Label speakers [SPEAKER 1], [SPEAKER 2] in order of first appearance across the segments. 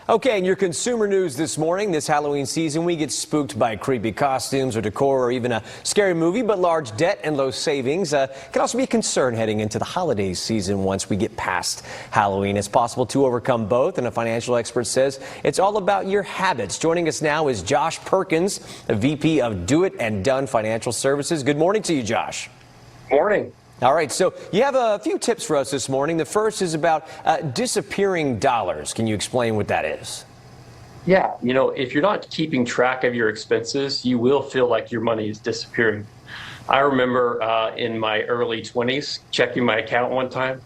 [SPEAKER 1] Okay, in your consumer news this morning, this Halloween season, we get spooked by creepy costumes or decor or even a scary movie, but large debt and low savings can also be a concern heading into the holiday season once we get past Halloween. It's possible to overcome both, and a financial expert says it's all about your habits. Joining us now is Josh Perkins, the VP of DeWitt Dunn Financial Services. Good morning to you, Josh.
[SPEAKER 2] Morning.
[SPEAKER 1] All right, so you have a few tips for us this morning. The first is about disappearing dollars. Can you explain what that is?
[SPEAKER 2] Yeah, if you're not keeping track of your expenses, you will feel like your money is disappearing. I remember in my early 20s checking my account one time,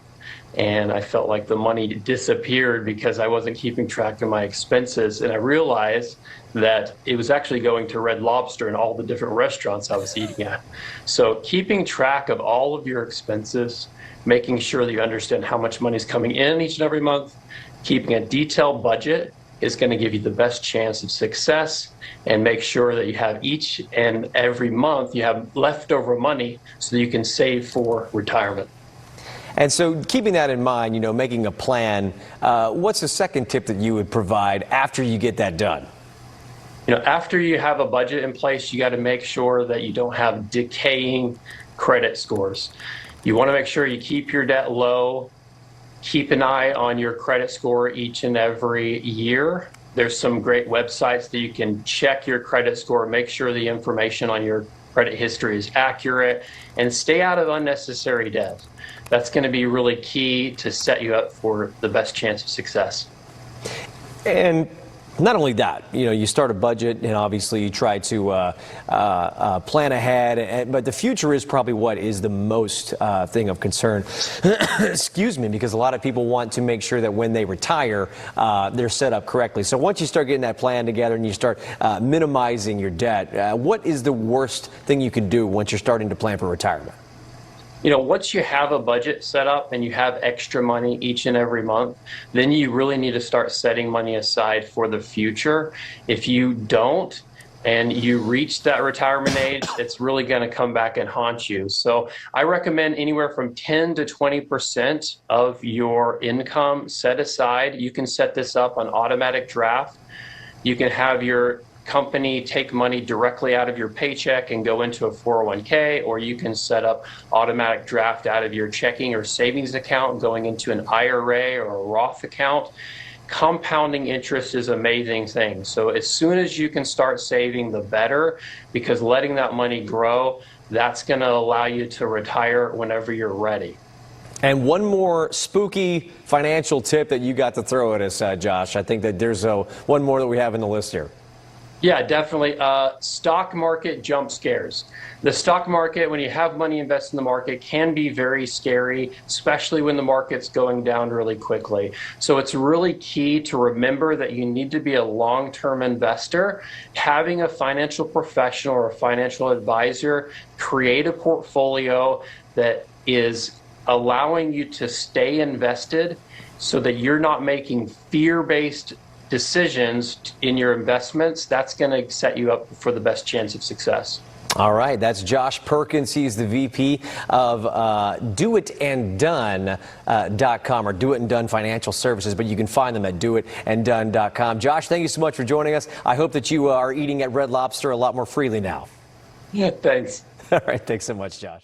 [SPEAKER 2] and I felt like the money disappeared because I wasn't keeping track of my expenses. And I realized that it was actually going to Red Lobster and all the different restaurants I was eating at. So keeping track of all of your expenses, making sure that you understand how much money is coming in each and every month, keeping a detailed budget is going to give you the best chance of success, and make sure that you have each and every month you have leftover money so that you can save for retirement.
[SPEAKER 1] And so keeping that in mind, making a plan, what's the second tip that you would provide after you get that done?
[SPEAKER 2] After you have a budget in place, you got to make sure that you don't have decaying credit scores. You want to make sure you keep your debt low, keep an eye on your credit score each and every year. There's some great websites that you can check your credit score, make sure the information on your credit history is accurate, and stay out of unnecessary debt. That's going to be really key to set you up for the best chance of success.
[SPEAKER 1] And not only that, you start a budget, and obviously you try to plan ahead, but the future is probably what is the most thing of concern, excuse me, because a lot of people want to make sure that when they retire, they're set up correctly. So once you start getting that plan together and you start minimizing your debt, what is the worst thing you can do once you're starting to plan for retirement?
[SPEAKER 2] Once you have a budget set up and you have extra money each and every month, then you really need to start setting money aside for the future. If you don't, and you reach that retirement age, it's really going to come back and haunt you. So I recommend anywhere from 10 to 20% of your income set aside. You can set this up on automatic draft. You can have your company take money directly out of your paycheck and go into a 401k, or you can set up automatic draft out of your checking or savings account going into an IRA or a Roth account. Compounding interest is an amazing thing. So as soon as you can start saving, the better, because letting that money grow, that's going to allow you to retire whenever you're ready.
[SPEAKER 1] And one more spooky financial tip that you got to throw at us, Josh. I think that there's one more that we have in the list here.
[SPEAKER 2] Yeah, definitely. Stock market jump scares. The stock market, when you have money invested in the market, can be very scary, especially when the market's going down really quickly. So it's really key to remember that you need to be a long-term investor. Having a financial professional or a financial advisor create a portfolio that is allowing you to stay invested so that you're not making fear-based decisions in your investments. That's going to set you up for the best chance of success.
[SPEAKER 1] All right, that's Josh Perkins. He's the VP of DeWittDunn.com or DeWitt Dunn Financial Services, but you can find them at DeWittDunn.com. Josh, thank you so much for joining us. I hope that you are eating at Red Lobster a lot more freely now.
[SPEAKER 2] Yeah, thanks.
[SPEAKER 1] All right, thanks so much, Josh.